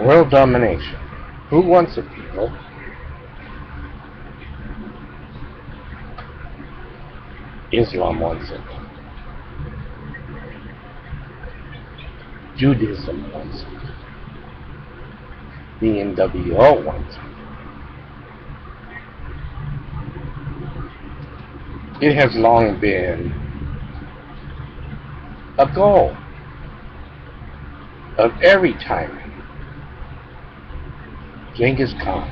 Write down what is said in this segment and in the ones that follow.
World domination. Who wants it, people? Islam wants it. Judaism wants it. The NWO wants it. It has long been a goal of every tyrant. Genghis Khan,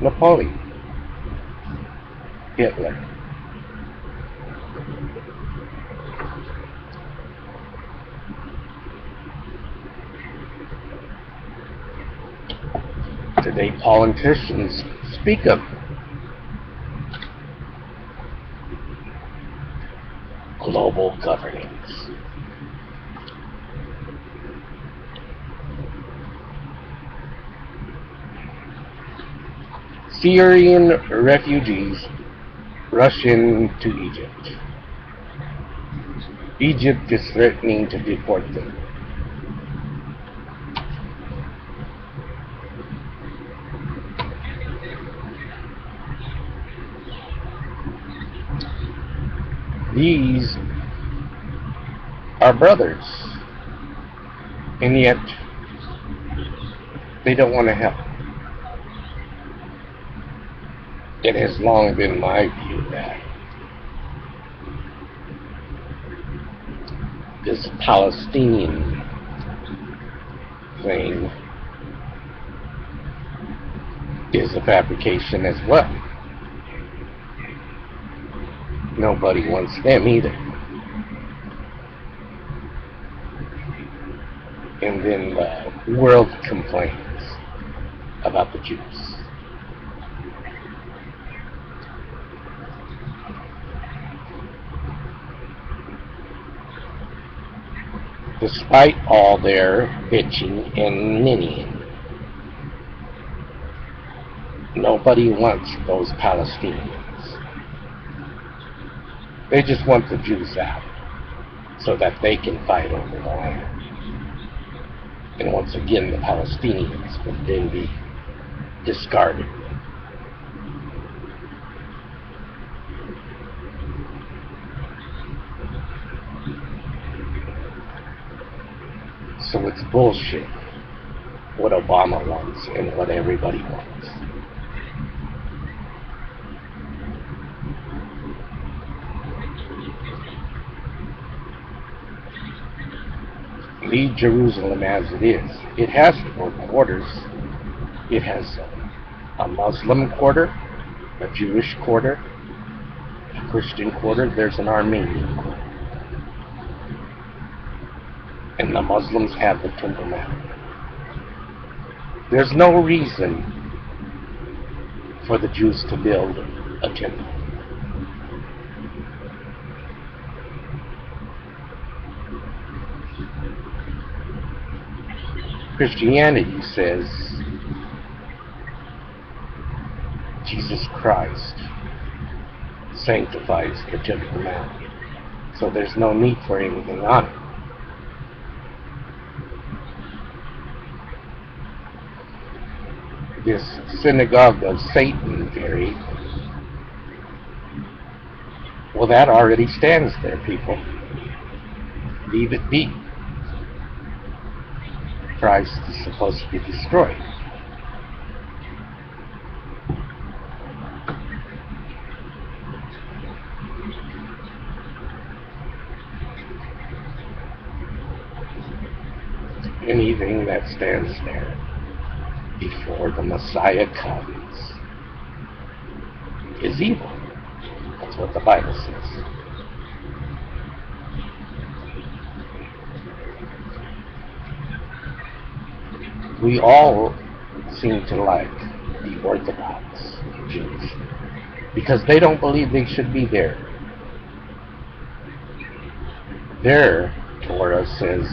Napoleon, Hitler. Today politicians speak of global governance. Syrian refugees rush into Egypt. Egypt is threatening to deport them. These are brothers, and yet they don't want to help. It has long been my view that this Palestinian thing is a fabrication as well. Nobody wants them either. And then the world complains about the Jews. Despite all their bitching and ninnying, nobody wants those Palestinians. They just want the Jews out so that they can fight over the land. And once again, the Palestinians would then be discarded. So it's bullshit what Obama wants and what everybody wants. Leave Jerusalem as it is. It has four quarters. It has a Muslim quarter, a Jewish quarter, a Christian quarter, there's an Armenian quarter. And the Muslims have the Temple Mount. There's no reason for the Jews to build a temple. Christianity says Jesus Christ sanctifies the Temple Mount, so there's no need for anything on it. This synagogue of Satan theory, well, that already stands there, people. Leave it be. Christ is supposed to be destroyed. Anything that stands there before the Messiah comes is evil. That's what the Bible says. We all seem to like the Orthodox Jews because they don't believe they should be there. Their Torah says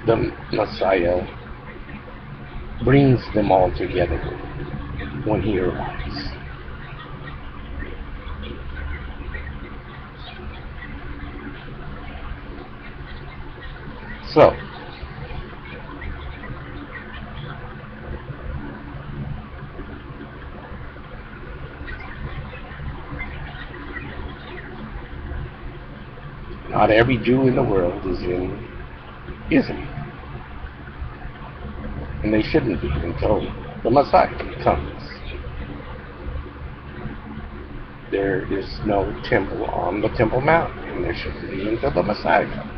the Messiah brings them all together when he arrives. So, not every Jew in the world is in Islam, and they shouldn't be until the Messiah comes. There is no temple on the Temple Mount, and there shouldn't be until the Messiah comes.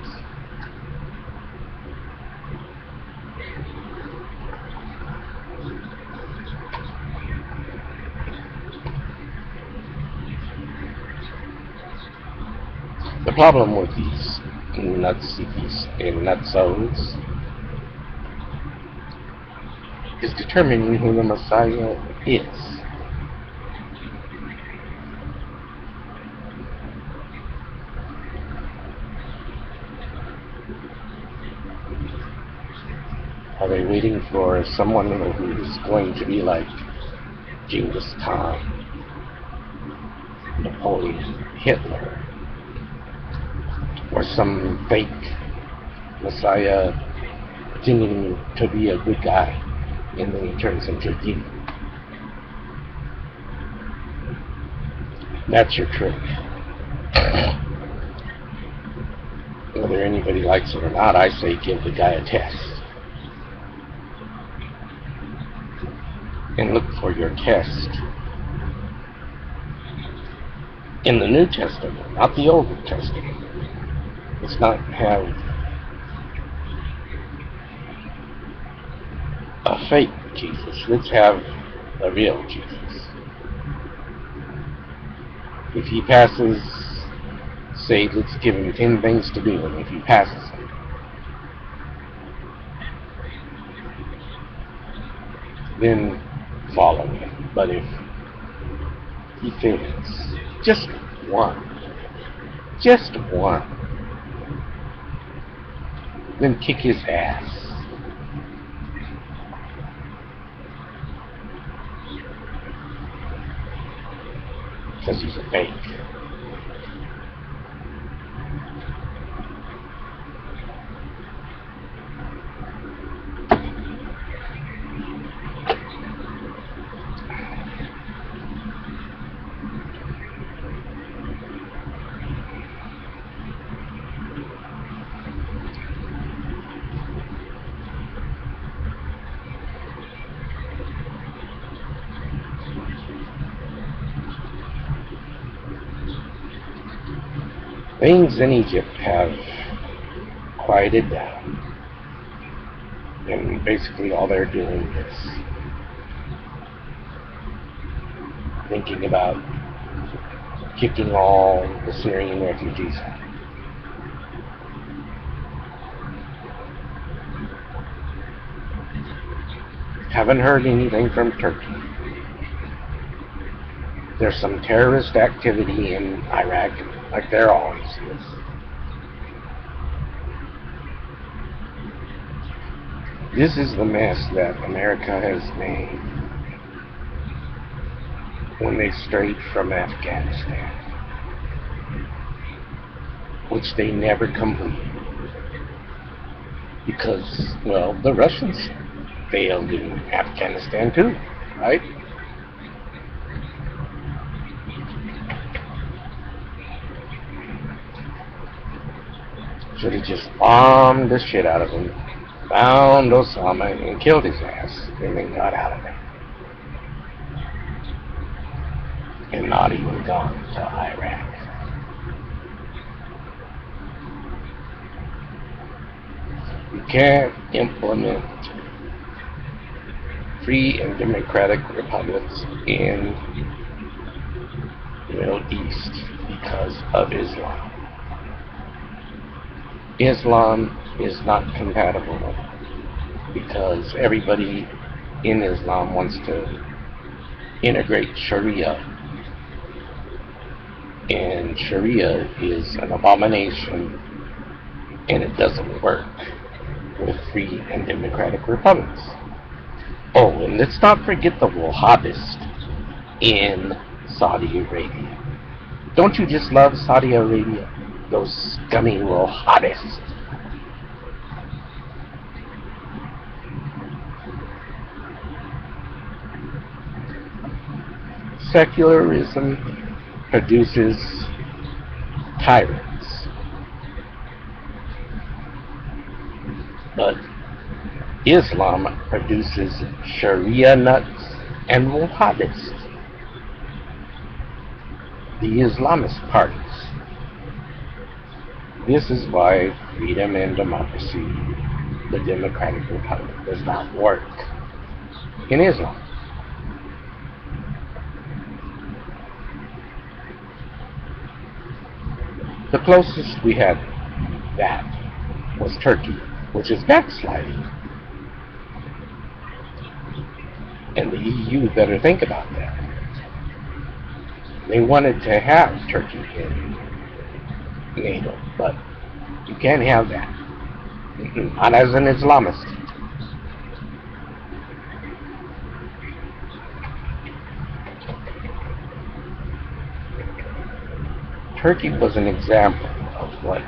The problem with these nutsies and nutsos is determining who the Messiah is. Are they waiting for someone who's going to be like Genghis Khan, Napoleon, Hitler, or some fake Messiah pretending to be a good guy and then he turns into a demon? That's your trick. Whether anybody likes it or not, I say give the guy a test. And look for your test in the New Testament, not the Old Testament. Let's not have a fake Jesus. Let's have a real Jesus. If he passes, say, let's give him 10 things to do, and if he passes them, then follow him. But if he fails, just one, then kick his ass. Because he's a fake. Things in Egypt have quieted down, and basically all they're doing is thinking about kicking all the Syrian refugees out. Haven't heard anything from Turkey. There's some terrorist activity in Iraq, like there always is. This is the mess that America has made when they strayed from Afghanistan, which they never completed. Because, well, the Russians failed in Afghanistan too, right? Should have just bombed the shit out of him, found Osama and killed his ass, and then got out of there. And not even gone to Iraq. You can't implement free and democratic republics in the Middle East because of Islam. Islam is not compatible because everybody in Islam wants to integrate Sharia, and Sharia is an abomination, and it doesn't work with free and democratic republics. Oh, and let's not forget the Wahhabists in Saudi Arabia. Don't you just love Saudi Arabia? Those scummy Wahhabists. Secularism produces tyrants, but Islam produces Sharia nuts and Wahhabists, the Islamist parties. This is why freedom and democracy, the democratic republic, does not work in Islam. The closest we had that was Turkey, which is backsliding. And the EU better think about that. They wanted to have Turkey in NATO, but you can't have that. Not as an Islamist. Turkey was an example of what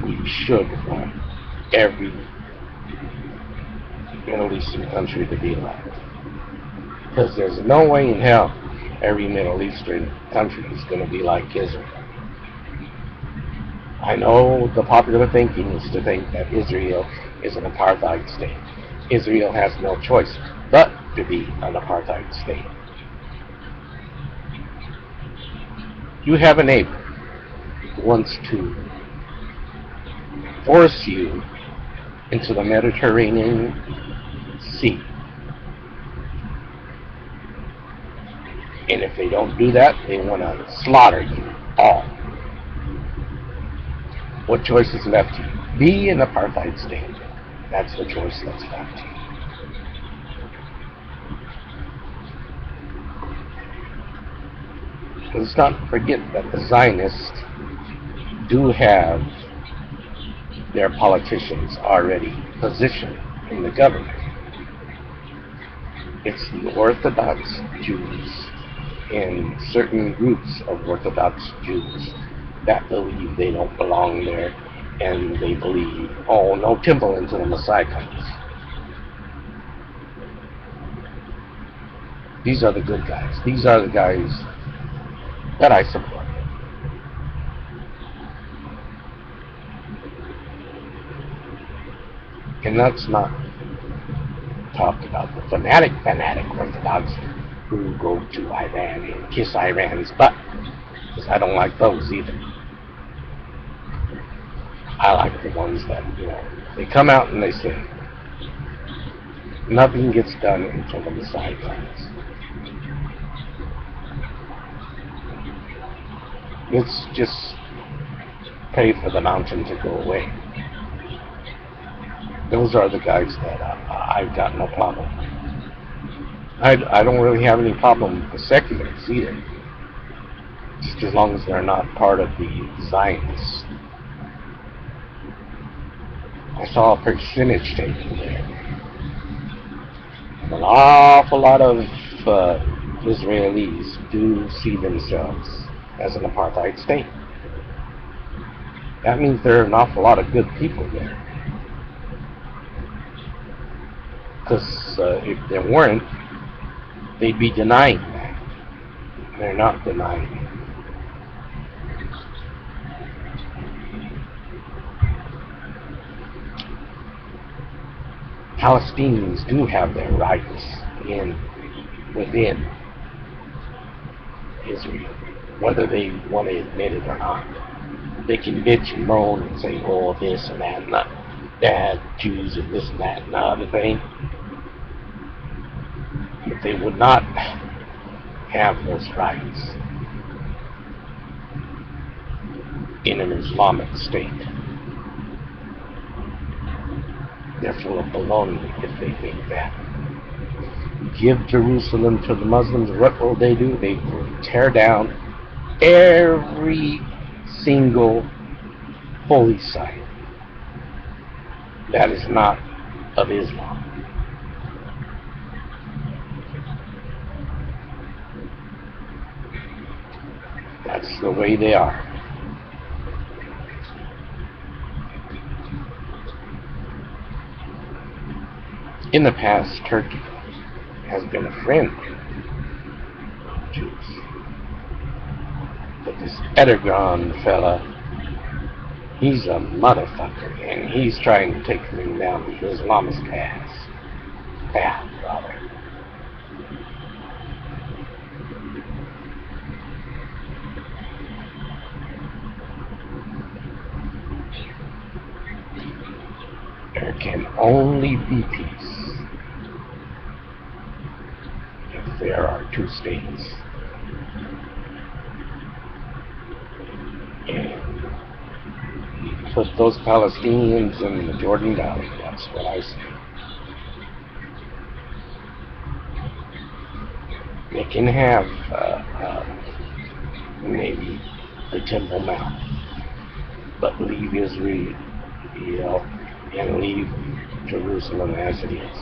we should want every Middle Eastern country to be like. Because there's no way in hell every Middle Eastern country is going to be like Israel. I know the popular thinking is to think that Israel is an apartheid state. Israel has no choice but to be an apartheid state. You have a neighbor who wants to force you into the Mediterranean Sea. And if they don't do that, they want to slaughter you all. What choice is left to you? Be an apartheid state. That's the choice that's left to you. Let's not forget that the Zionists do have their politicians already positioned in the government. It's the Orthodox Jews and certain groups of Orthodox Jews that believe they don't belong there, and they believe, oh, no temple until the Messiah comes. These are the good guys. These are the guys that I support. And let's not talk about the fanatic Orthodox who go to Iran and kiss Iran's butt, because I don't like those either. I like the ones that, they come out and they say, nothing gets done until the Messiah comes. Let's just pray for the mountain to go away. Those are the guys that I've got no problem with. I don't really have any problem with the seculars either, just as long as they're not part of the Zionists. I saw a percentage taken there. An awful lot of Israelis do see themselves as an apartheid state. That means there are an awful lot of good people there. Because if there weren't, they'd be denying that. They're not denying it. Palestinians do have their rights within Israel, whether they want to admit it or not. They can bitch and moan and say, oh, this and that and that, Jews and this and that and the other thing. But they would not have those rights in an Islamic state. They're full of baloney if they think that. Give Jerusalem to the Muslims, what will they do? They will tear down every single holy site that is not of Islam. That's the way they are. In the past, Turkey has been a friend of Jews. But this Erdogan fella, he's a motherfucker, and he's trying to take me down the Islamist path, rather. There can only be peace if there are two states. And put those Palestinians in the Jordan Valley, that's what I say. They can have maybe the Temple Mount, but leave Israel, and leave Jerusalem as it is.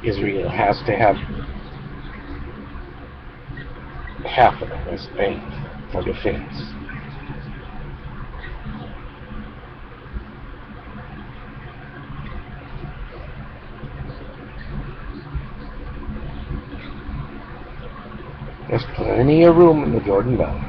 Israel has to have half of the West Bank for defense. There's plenty of room in the Jordan Valley.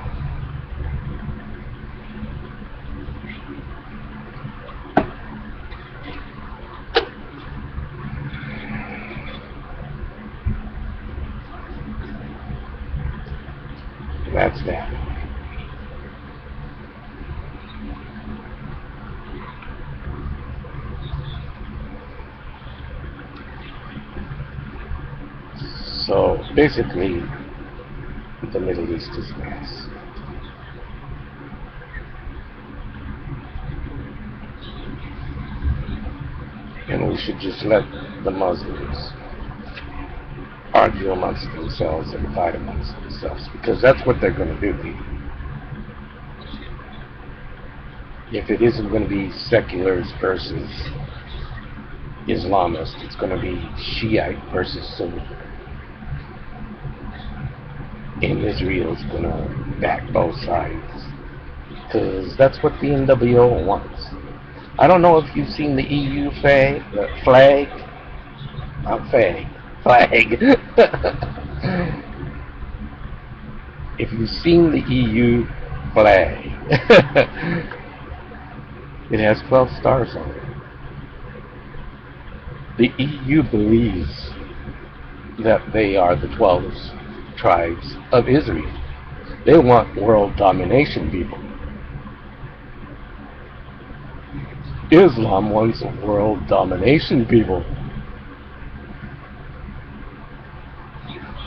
That's that. So basically, the Middle East is a mess. And we should just let the Muslims argue amongst themselves and fight amongst themselves, because that's what they're going to do. If it isn't going to be seculars versus Islamists, it's going to be Shiite versus Sunni. And Israel's going to back both sides, because that's what the NWO wants. I don't know if you've seen the EU flag. If you've seen the EU flag, it has 12 stars on it. The EU believes that they are the 12 tribes of Israel. They want world domination, people. Islam wants world domination, people.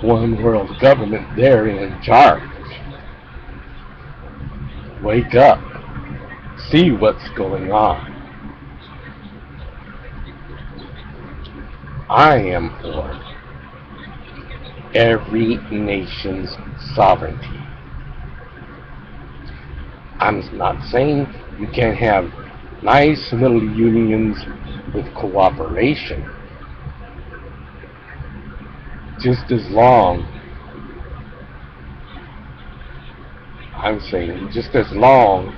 One world government, they're in charge. Wake up. See what's going on. I am for every nation's sovereignty. I'm not saying you can't have nice little unions with cooperation, just as long, I'm saying, just as long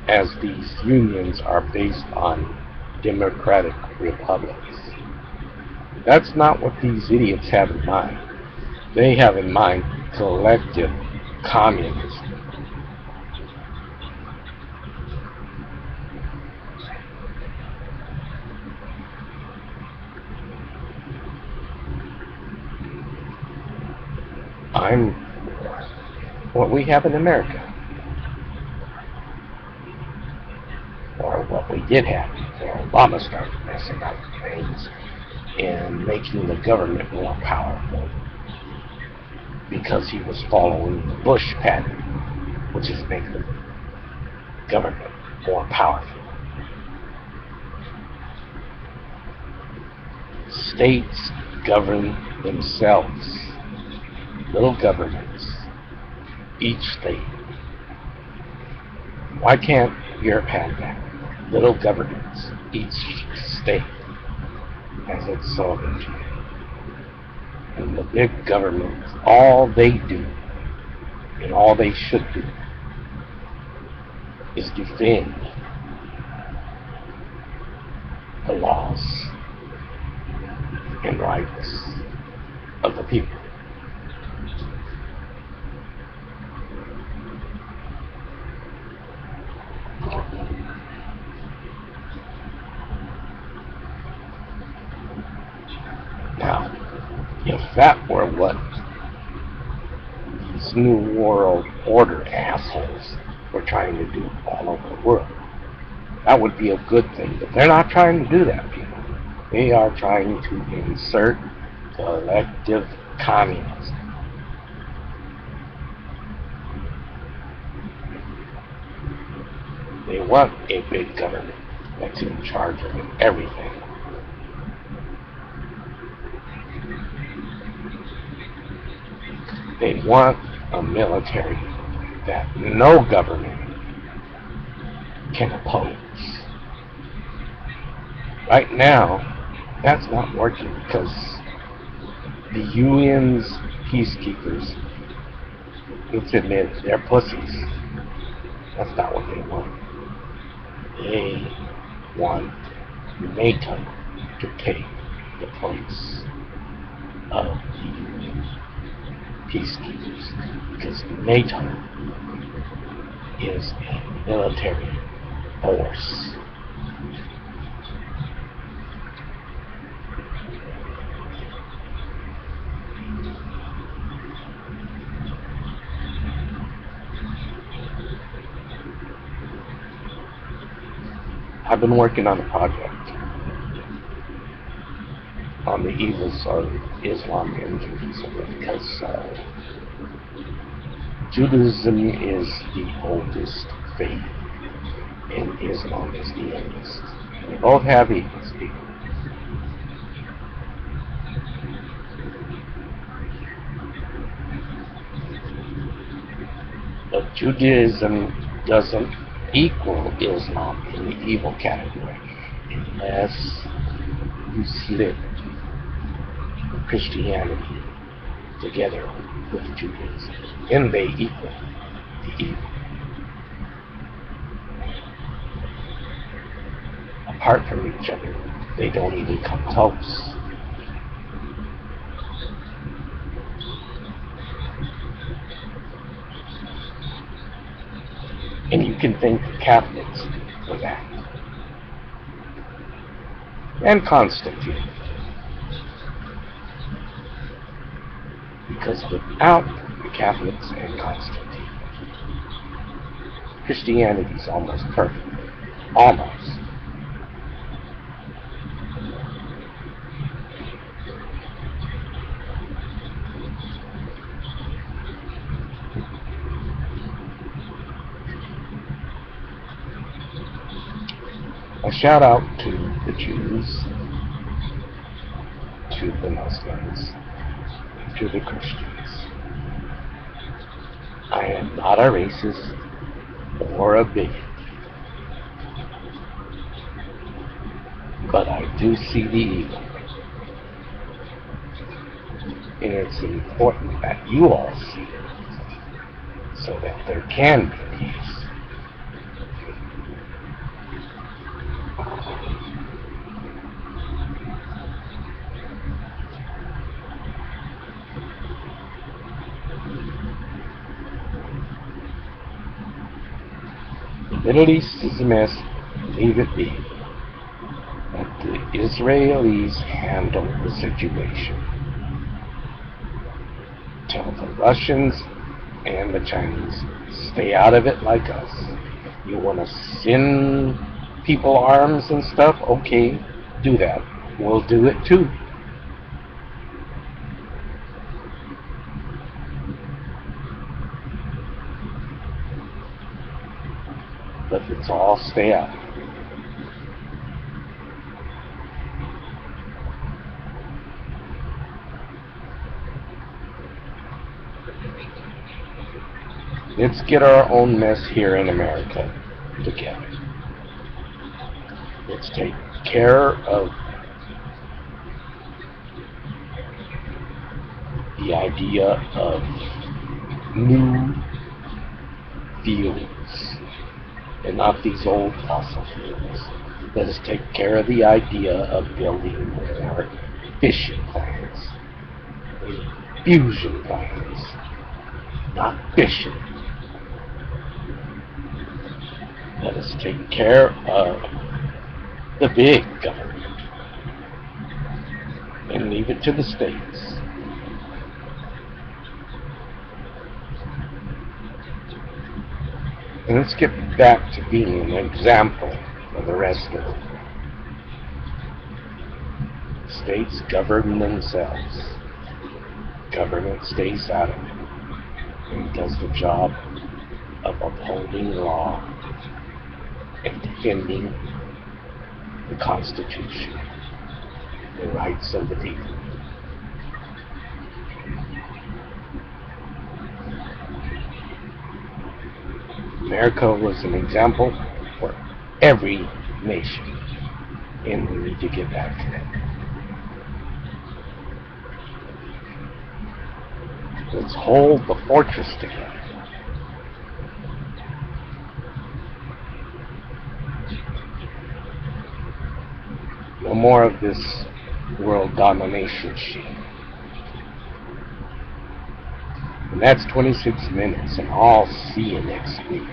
as these unions are based on democratic republics. That's not what these idiots have in mind. They have in mind collective communism. I'm what we have in America, or what we did have before Obama started messing up things and making the government more powerful, because he was following the Bush pattern, which is make the government more powerful. States govern themselves. Little governments, each state. Why can't Europe have that? Little governments, each state has its sovereignty. And the big governments, all they do, and all they should do, is defend the laws and rights of the people. Now, if that were what these New World Order assholes were trying to do all over the world, that would be a good thing. But they're not trying to do that, people. They are trying to insert collective communism. They want a big government that's in charge of everything. They want a military that no government can oppose. Right now, that's not working because the UN's peacekeepers, let's admit, they're pussies. That's not what they want. They want NATO to take the place of the UN peacekeepers because NATO is a military force. I've been working on a project on the evils of Islam and Judaism because Judaism is the oldest faith and Islam is the youngest. They both have evils, people. But Judaism doesn't equal Islam in the evil category unless you slip Christianity together with Judaism. Then they equal the evil. Apart from each other, they don't even come close. And you can thank the Catholics for that. And Constantine. Because without the Catholics and Constantine, Christianity is almost perfect. Almost. A shout out to the Jews, to the Muslims, to the Christians. I am not a racist or a bigot, but I do see the evil. And it's important that you all see it so that there can be peace. The Middle East is a mess, leave it be. Let the Israelis handle the situation. Tell the Russians and the Chinese, stay out of it like us. You want to send people arms and stuff? Okay, do that. We'll do it too. But let's all stay out. Let's get our own mess here in America together. Let's take care of the idea of new fuels and not these old fossil fuels. Let us take care of the idea of building more fission plants, fusion plants, not fission. Let us take care of the big government and leave it to the states. And let's get back to being an example for the rest of them. States govern themselves. Government stays out of it and does the job of upholding law and defending the Constitution, the rights of the people. America was an example for every nation, and we need to get back to that. Let's hold the fortress together. No more of this world domination shit. And that's 26 minutes, and I'll see you next week.